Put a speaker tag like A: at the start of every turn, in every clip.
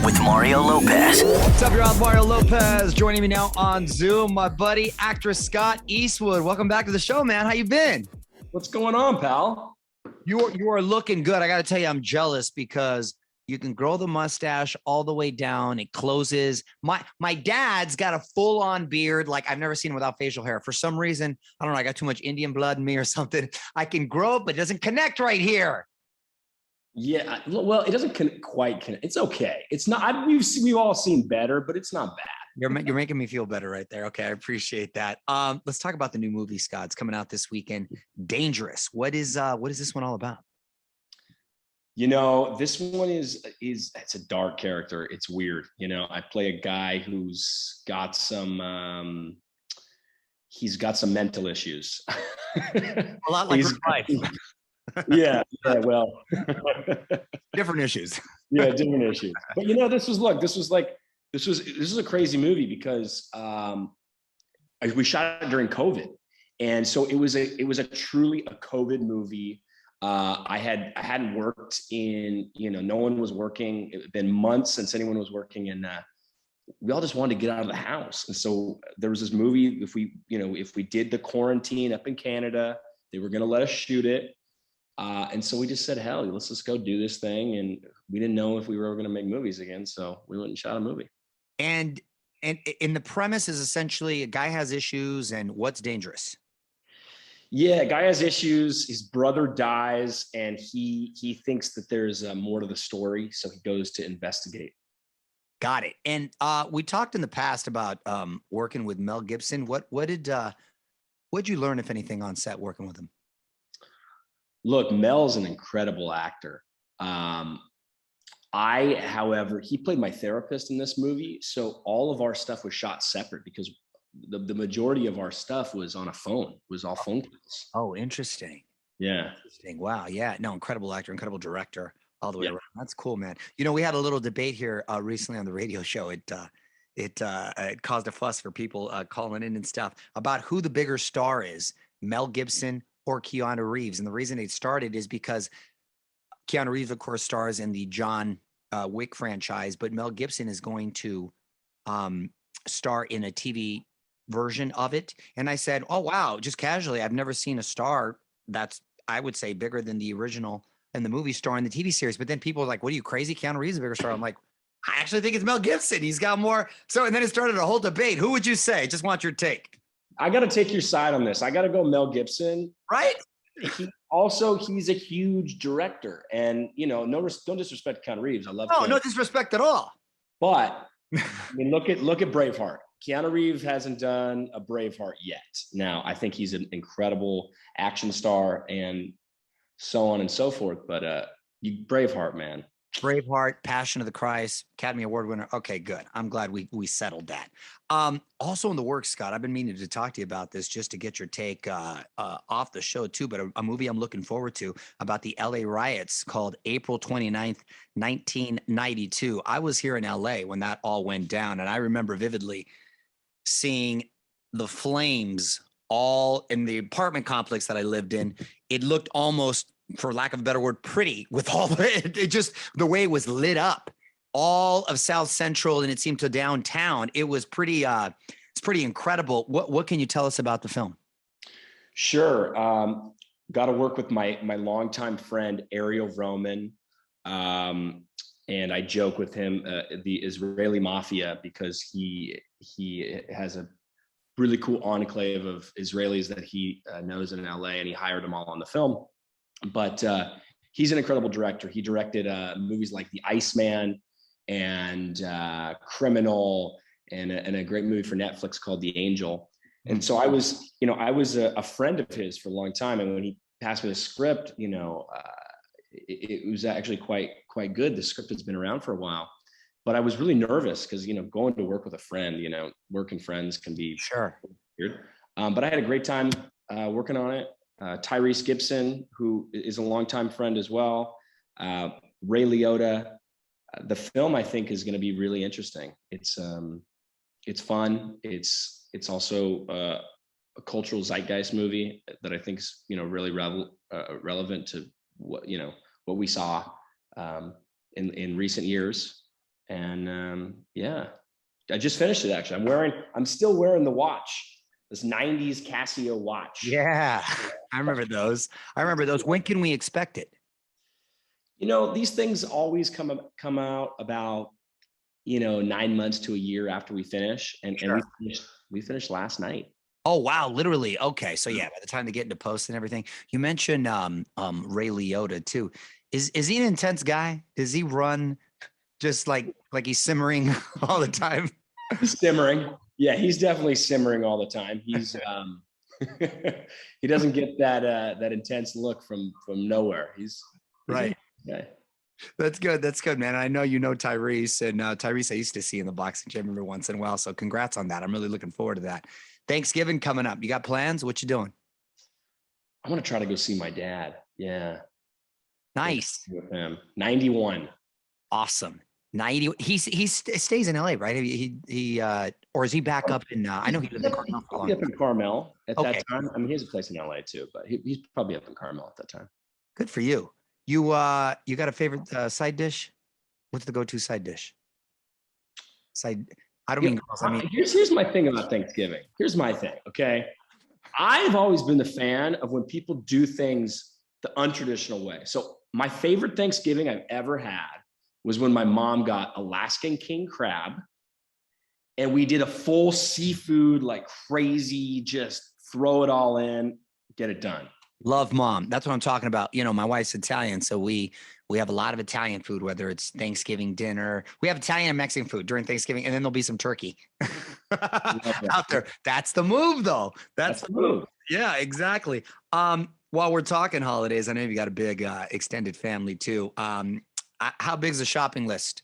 A: with Mario Lopez.
B: What's up, y'all? Mario Lopez joining me now on Zoom. My buddy, actress Scott Eastwood. Welcome back to the show, man. How you been?
C: What's going on, pal?
B: You are looking good. I got to tell you, I'm jealous because you can grow the mustache all the way down. It closes. My dad's got a full-on beard. Like, I've never seen him without facial hair. For some reason, I don't know, I got too much Indian blood in me or something. I can grow it, but it doesn't connect right here.
C: Yeah, well, it doesn't quite connect. It's okay. It's not. We've all seen better, but it's not bad.
B: You're making me feel better right there. Okay, I appreciate that. Let's talk about the new movie, Scott. It's coming out this weekend. Dangerous. What is this one all about?
C: You know, this one is it's a dark character. It's weird. You know, I play a guy who's got some he's got some mental issues.
B: A lot like life.
C: Yeah, well,
B: different issues.
C: Yeah, different issues. But you know, this was a crazy movie because we shot it during COVID, and so it was a truly a COVID movie. I hadn't worked in, no one was working. It had been months since anyone was working, and we all just wanted to get out of the house. And so there was this movie. If we did the quarantine up in Canada, they were going to let us shoot it. And so we just said, hell, let's just go do this thing. And we didn't know if we were ever going to make movies again. So we went and shot a movie. And
B: the premise is essentially a guy has issues, and what's dangerous?
C: Yeah, a guy has issues. His brother dies, and he thinks that there's more to the story. So he goes to investigate.
B: Got it. And we talked in the past about working with Mel Gibson. What'd you learn, if anything, on set working with him?
C: Look, Mel's an incredible actor. However, he played my therapist in this movie. So all of our stuff was shot separate because the majority of our stuff was on a phone, was all phone calls.
B: Oh, interesting.
C: Yeah.
B: Interesting. Wow. Yeah. No, incredible actor, incredible director all the way around. That's cool, man. You know, we had a little debate here recently on the radio show. It caused a fuss for people calling in and stuff about who the bigger star is, Mel Gibson or Keanu Reeves. And the reason it started is because Keanu Reeves, of course, stars in the John Wick franchise, but Mel Gibson is going to star in a TV version of it. And I said, oh, wow, just casually, I've never seen a star that's, I would say, bigger than the original and the movie star in the TV series. But then people are like, what are you, crazy? Keanu Reeves is a bigger star. I'm like, I actually think it's Mel Gibson. He's got more. So, and then it started a whole debate. Who would you say? Just want your take.
C: I got to take your side on this. I got to go Mel Gibson.
B: Right?
C: He's a huge director, and don't disrespect Keanu Reeves. I love.
B: No, no disrespect at all.
C: But I mean, look at Braveheart. Keanu Reeves hasn't done a Braveheart yet. Now, I think he's an incredible action star, and so on and so forth. But Braveheart, man.
B: Braveheart, Passion of the Christ, Academy Award winner. Okay, good. I'm glad we settled that. Also in the works, Scott, I've been meaning to talk to you about this just to get your take off the show too, but a movie I'm looking forward to about the LA riots called April 29th, 1992. I was here in LA when that all went down, and I remember vividly seeing the flames all in the apartment complex that I lived in. It looked almost, for lack of a better word, pretty, with all it just the way it was lit up, all of South Central, and it seemed to downtown. It was pretty it's pretty incredible. What can you tell us about the film?
C: Sure. Got to work with my longtime friend Ariel Roman, and I joke with him the Israeli mafia, because he has a really cool enclave of Israelis that he knows in LA, and he hired them all on the film. But he's an incredible director. He directed movies like The Iceman and Criminal, and a great movie for Netflix called The Angel. And so I was a friend of his for a long time. And when he passed me the script, it was actually quite good. The script has been around for a while, but I was really nervous because, going to work with a friend, working friends can be weird. But I had a great time working on it. Tyrese Gibson, who is a longtime friend as well. Ray Liotta. The film, I think, is going to be really interesting. It's fun. It's also a cultural zeitgeist movie that I think is, really relevant to what we saw in recent years. And yeah, I just finished it actually. I'm still wearing the watch, this 90s Casio watch.
B: Yeah, I remember those. When can we expect it?
C: These things always come out about 9 months to a year after we finish, and
B: Sure.
C: we finished last night.
B: Oh wow, literally. Okay, so yeah, by the time they get into post and everything, you mentioned Ray Liotta too. Is he an intense guy? Does he run just like he's simmering all the time?
C: He's simmering. Yeah, he's definitely simmering all the time. He's he doesn't get that intense look from nowhere. He's
B: Right.
C: Yeah.
B: That's good. That's good, man. I know you know Tyrese, and Tyrese I used to see in the boxing gym every once in a while. So congrats on that. I'm really looking forward to that. Thanksgiving coming up. You got plans? What you doing?
C: I want to try to go see my dad. Yeah.
B: Nice.
C: With him. 91.
B: Awesome. 90. He stays in LA, right? Or is he back up in? I know he lives in Carmel.
C: Probably up in Carmel at that time. I mean, he has a place in LA too, but he's probably up in Carmel at that time.
B: Good for you. You got a favorite side dish? What's the go-to side dish? I don't mean girls. I mean,
C: here's my thing about Thanksgiving. Here's my thing. Okay, I've always been the fan of when people do things the untraditional way. So my favorite Thanksgiving I've ever had was when my mom got Alaskan king crab, and we did a full seafood, like crazy, just throw it all in, get it done.
B: Love mom. That's what I'm talking about. My wife's Italian, so we have a lot of Italian food, whether it's Thanksgiving dinner. We have Italian and Mexican food during Thanksgiving, and then there'll be some turkey out there. That's the move, though. That's the move. Yeah, exactly. While we're talking holidays, I know you got a big extended family too. How big is the shopping list?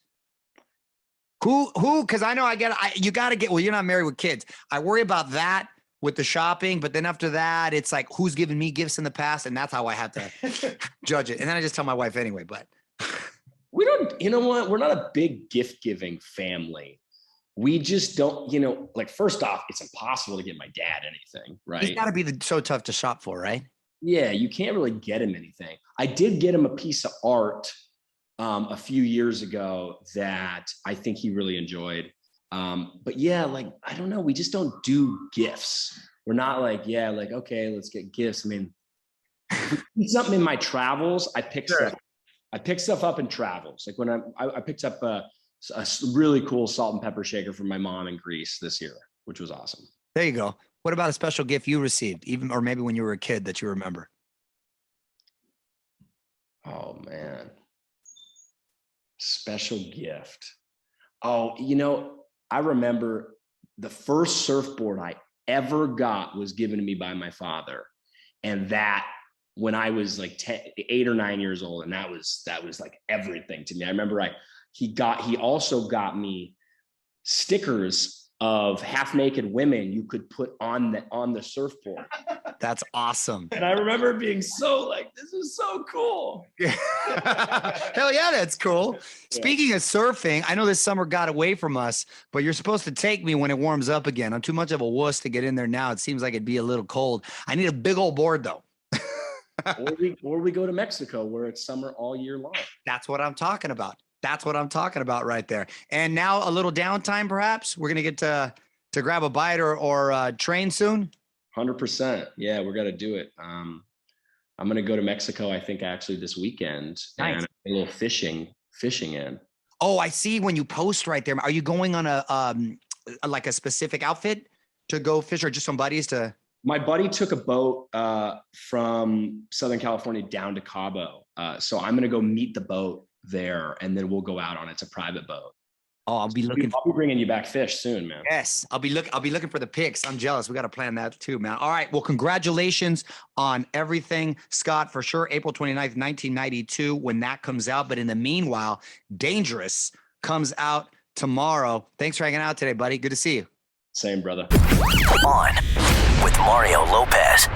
B: Who? Because I know you got to get. Well, you're not married with kids. I worry about that with the shopping, but then after that, it's like, who's given me gifts in the past? And that's how I have to judge it. And then I just tell my wife anyway, but.
C: We don't, you know what? We're not a big gift giving family. We just don't, like, first off, it's impossible to get my dad anything, right?
B: He's got to be so tough to shop for, right?
C: Yeah, you can't really get him anything. I did get him a piece of art a few years ago that I think he really enjoyed. But yeah, like, I don't know. We just don't do gifts. We're not like, yeah, like, okay, let's get gifts. I mean, something in my travels, I pick stuff up in travels. Like when I picked up a really cool salt and pepper shaker from my mom in Greece this year, which was awesome.
B: There you go. What about a special gift you received, or maybe when you were a kid that you remember?
C: Oh man. Special gift. Oh, I remember the first surfboard I ever got was given to me by my father. And that when I was like 8 or 9 years old, and that was like everything to me. I remember he also got me stickers of half naked women you could put on the surfboard.
B: That's awesome.
C: And I remember being so like, this is so cool.
B: Hell yeah, that's cool. Yeah. Speaking of surfing, I know this summer got away from us, but you're supposed to take me when it warms up again. I'm too much of a wuss to get in there now. It seems like it'd be a little cold. I need a big old board though.
C: or we go to Mexico where it's summer all year long.
B: That's what I'm talking about. That's what I'm talking about right there. And now a little downtime, perhaps. We're gonna get to grab a bite or train soon.
C: 100%. Yeah, we're gonna do it. I'm gonna go to Mexico, I think, actually this weekend. Nice. And a little fishing in.
B: Oh, I see when you post right there. Are you going on like a specific outfit to go fish, or just some buddies to?
C: My buddy took a boat from Southern California down to Cabo. So I'm gonna go meet the boat there, and then we'll go out on it. It's a private boat.
B: Oh, I'll be
C: bringing you back fish soon, man.
B: Yes, I'll be looking for the pics. I'm jealous. We got to plan that too, man. All right. Well, congratulations on everything, Scott, for sure. April 29th, 1992, when that comes out. But in the meanwhile, Dangerous comes out tomorrow. Thanks for hanging out today, buddy. Good to see you.
C: Same, brother.
A: On with Mario Lopez.